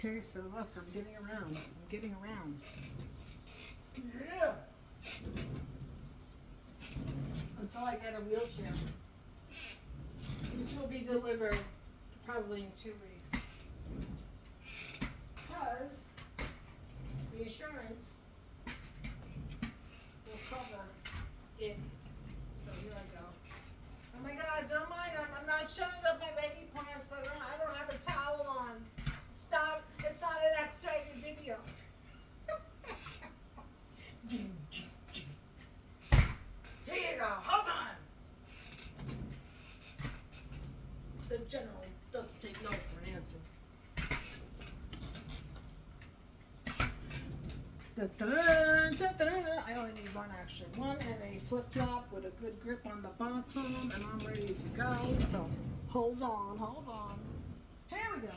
Okay, so look, I'm getting around. I'm getting around. Yeah. Until I get a wheelchair, which will be delivered probably in 2 weeks. Because the insurance will cover it. So here I go. Oh my God, don't mind. I'm not showing up my lady parts, but I don't have a towel on. It's not an X-rated video. Here you go. Hold on. The general doesn't take no for an answer. I only need one actually. One and a flip flop with a good grip on the bottom, and I'm ready to go. So hold on, hold on. Here we go.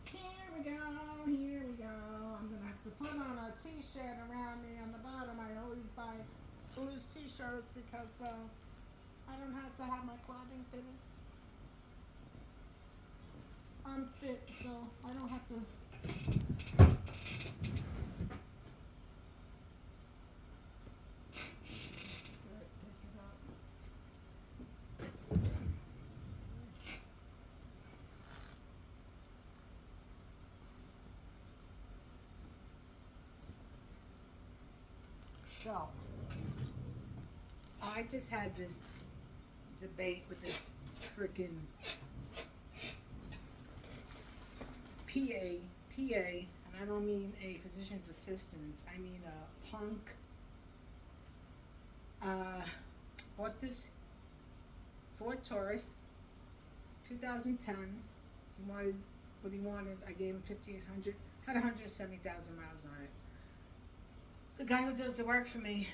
Here we go, here we go. I'm gonna have to put on a t-shirt around me on the bottom. I always buy loose t-shirts because, well, I don't have to have my clothing fitted. I'm fit, so I don't have to. So, I just had this debate with this freaking PA, and I don't mean a physician's assistant, I mean a punk. Bought this Ford Taurus, 2010. He wanted what he wanted. I gave him 5,800. Had 170,000 miles on it. The guy who does the work for me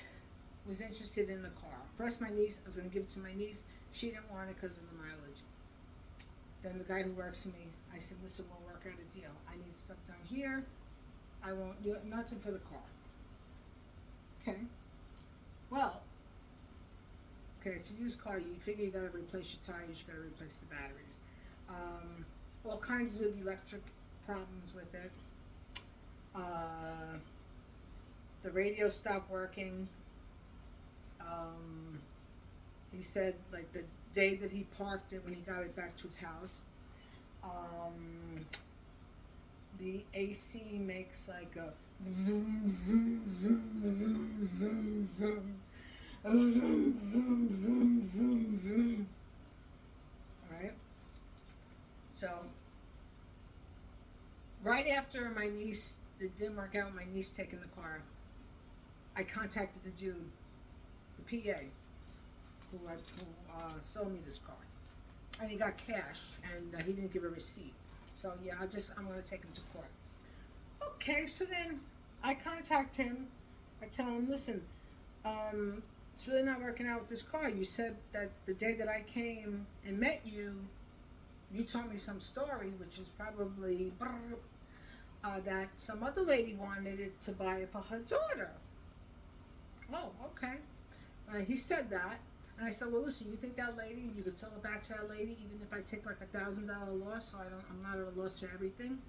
was interested in the car. First, my niece. I was going to give it to my niece. She didn't want it because of the mileage. Then the guy who works for me, I said, listen, we'll work out a deal. I need stuff done here. I won't do nothing for the car. Okay. Well, okay, it's a used car. You figure you got to replace your tires. You got to replace the batteries. All kinds of electric problems with it. The radio stopped working. He said, like, the day that he parked it when he got it back to his house, the AC makes like a vroom, vroom, vroom, vroom, vroom, vroom, vroom, vroom, vroom, vroom. Alright? So, right after my niece, it didn't work out, my niece taking the car, I contacted the dude, the PA, who sold me this car. And he got cash, and he didn't give a receipt. So yeah, I'm gonna take him to court. Okay, so then I contact him. I tell him, listen, it's really not working out with this car. You said that the day that I came and met you, you told me some story, which is probably that some other lady wanted it to buy it for her daughter. Oh, okay. He said that. And I said, well, listen, you think that lady, you could sell it back to that lady even if I take like $1,000 loss, so I'm not at a loss for everything?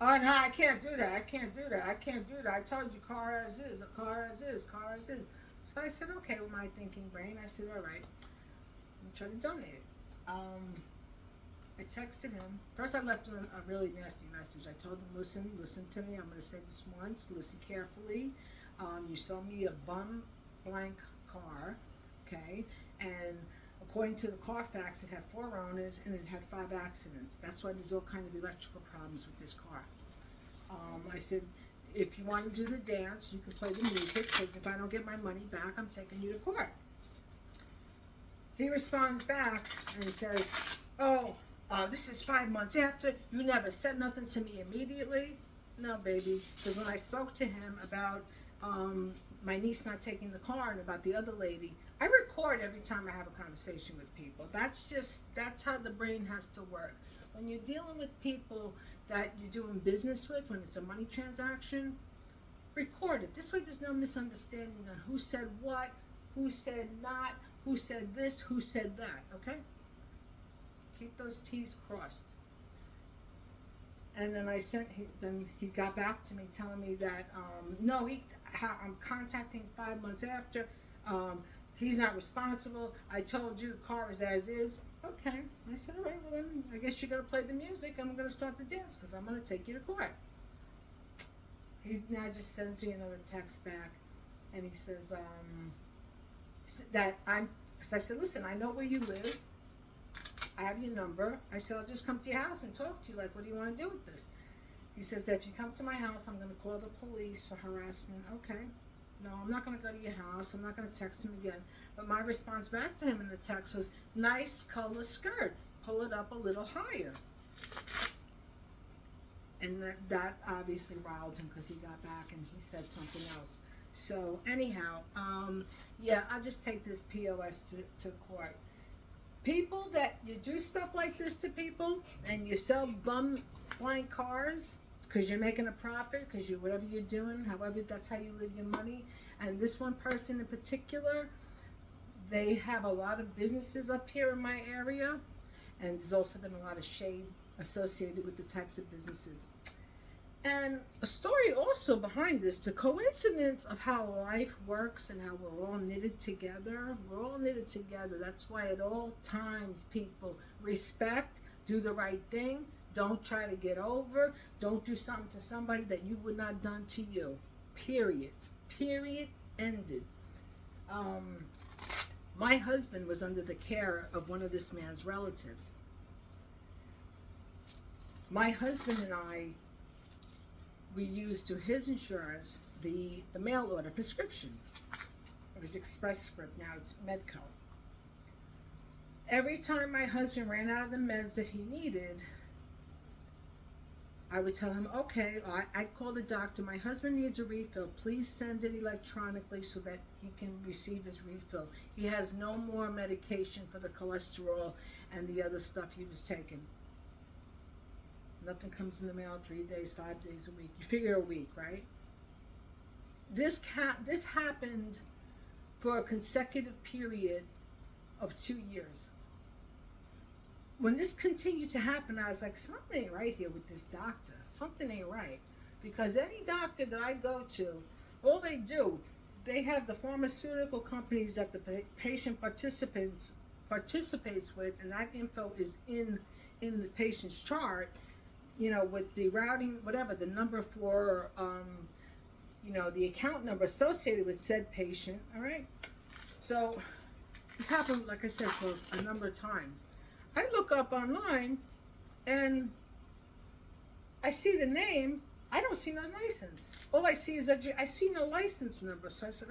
Oh, no, I can't do that. I can't do that. I can't do that. I told you car as is, car as is, car as is. So I said, okay, with my thinking brain, I said, all right, I'm trying to donate it. I texted him. First, I left him a really nasty message. I told him, listen to me. I'm going to say this once. Listen carefully. You sold me a bum blank car. Okay, and according to the Carfax, it had 4 owners and it had 5 accidents. That's why there's all kind of electrical problems with this car. I said, if you want to do the dance, you can play the music, because if I don't get my money back, I'm taking you to court. He responds back and he says, this is 5 months after. You never said nothing to me immediately. No, baby, because when I spoke to him about my niece not taking the car and about the other lady, I record every time I have a conversation with people. That's how the brain has to work. When you're dealing with people that you're doing business with, when it's a money transaction, record it. This way there's no misunderstanding on who said what, who said not, who said this, who said that, okay? Keep those T's crossed. And then he got back to me telling me that, no, I'm contacting 5 months after. He's not responsible. I told you the car is as is. Okay. I said, all right, well then I guess you're going to play the music. I'm going to start the dance because I'm going to take you to court. He now just sends me another text back. And he says, because I said, listen, I know where you live. I have your number. I said, I'll just come to your house and talk to you. Like, what do you want to do with this? He says, if you come to my house, I'm going to call the police for harassment. Okay. No, I'm not going to go to your house. I'm not going to text him again. But my response back to him in the text was, nice color skirt. Pull it up a little higher. And that obviously riled him because he got back and he said something else. So anyhow, yeah, I'll just take this POS to court. People that you do stuff like this to people and you sell bum blank cars because you're making a profit, because whatever you're doing, however, that's how you live your money. And this one person in particular, they have a lot of businesses up here in my area, and there's also been a lot of shade associated with the types of businesses. And a story also behind this, the coincidence of how life works and how we're all knitted together. We're all knitted together. That's why at all times, people, respect, do the right thing, don't try to get over, don't do something to somebody that you would not have done to you. Period. Period. Ended. My husband was under the care of one of this man's relatives. My husband and I, we used through his insurance the mail order prescriptions. It was Express Script, now it's Medco. Every time my husband ran out of the meds that he needed, I would tell him, okay, I'd call the doctor, my husband needs a refill, please send it electronically so that he can receive his refill. He has no more medication for the cholesterol and the other stuff he was taking. Nothing comes in the mail 3 days, 5 days a week. You figure a week, right? This happened for a consecutive period of 2 years. When this continued to happen, I was like, something ain't right here with this doctor. Something ain't right. Because any doctor that I go to, all they do, they have the pharmaceutical companies that the patient participates with, and that info is in the patient's chart, you know, with the routing, whatever, the number for, you know, the account number associated with said patient, all right? So this happened, like I said, for a number of times. I look up online and I see the name. I don't see no license. All I see is that I see no license number. So I said,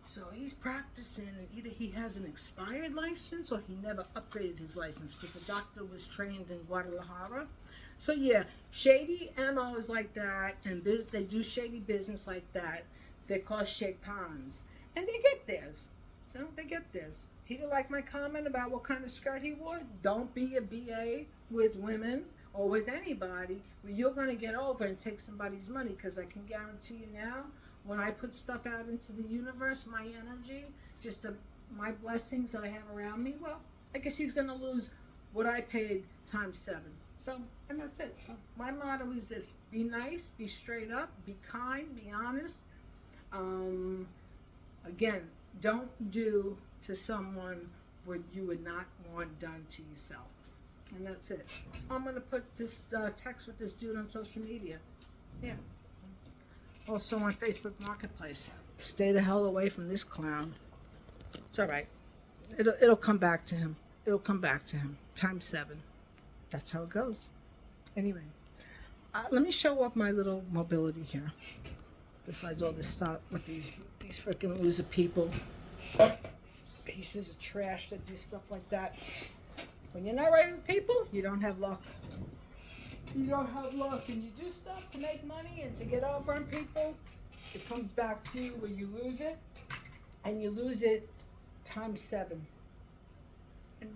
so he's practicing, and either he has an expired license or he never upgraded his license because the doctor was trained in Guadalajara. So yeah, shady MOs like that, and they do shady business like that. They're called shaitans, and they get theirs. So they get theirs. He didn't like my comment about what kind of skirt he wore. Don't be a BA with women or with anybody where you're going to get over and take somebody's money, because I can guarantee you now, when I put stuff out into the universe, my energy, my blessings that I have around me, well, I guess he's going to lose what I paid times 7. So, and that's it. So my motto is this: be nice, be straight up, be kind, be honest. Again, don't do to someone what you would not want done to yourself. And that's it. I'm going to put this text with this dude on social media. Yeah. Also on Facebook Marketplace. Stay the hell away from this clown. It's all right. It'll come back to him. It'll come back to him. Times 7. That's how it goes. Anyway, let me show off my little mobility here. Besides all this stuff with these freaking loser people. Pieces of trash that do stuff like that. When you're not right with people, you don't have luck. You don't have luck, and you do stuff to make money and to get over on people. It comes back to you where you lose it, and you lose it times 7. And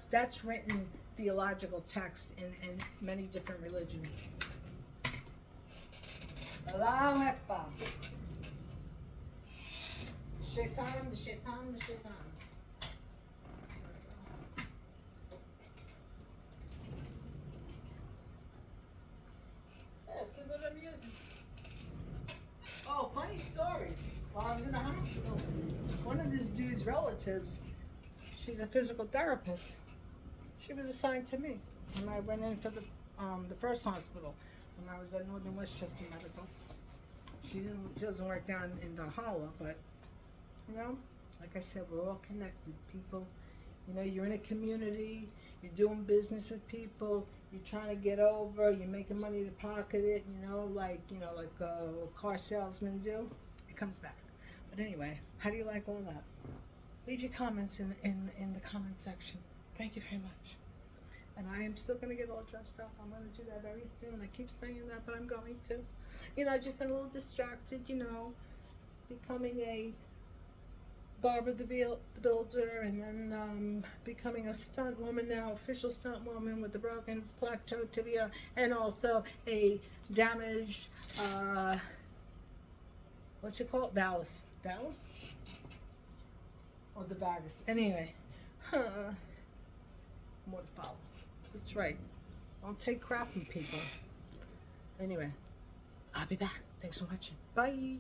that's written theological text in many different religions. Allahu Akbar. The shaitan. story. While I was in the hospital, one of this dude's relatives, she's a physical therapist. She was assigned to me when I went in for the first hospital when I was at Northern Westchester Medical. She doesn't work down in Valhalla, but you know, like I said, we're all connected, people. You know, you're in a community, you're doing business with people, you're trying to get over, you're making money to pocket it, like car salesmen do. It comes back. But anyway, how do you like all that? Leave your comments in the comment section. Thank you very much. And I am still going to get all dressed up. I'm going to do that very soon. I keep saying that, but I'm going to. I've just been a little distracted, becoming a Barbara the Builder, and then becoming a stunt woman now, official stunt woman with the broken plateau tibia, and also a damaged, what's it called? Vallus? Or the vagus. Anyway, more to follow. That's right. Don't take crap from people. Anyway, I'll be back. Thanks for watching. Bye.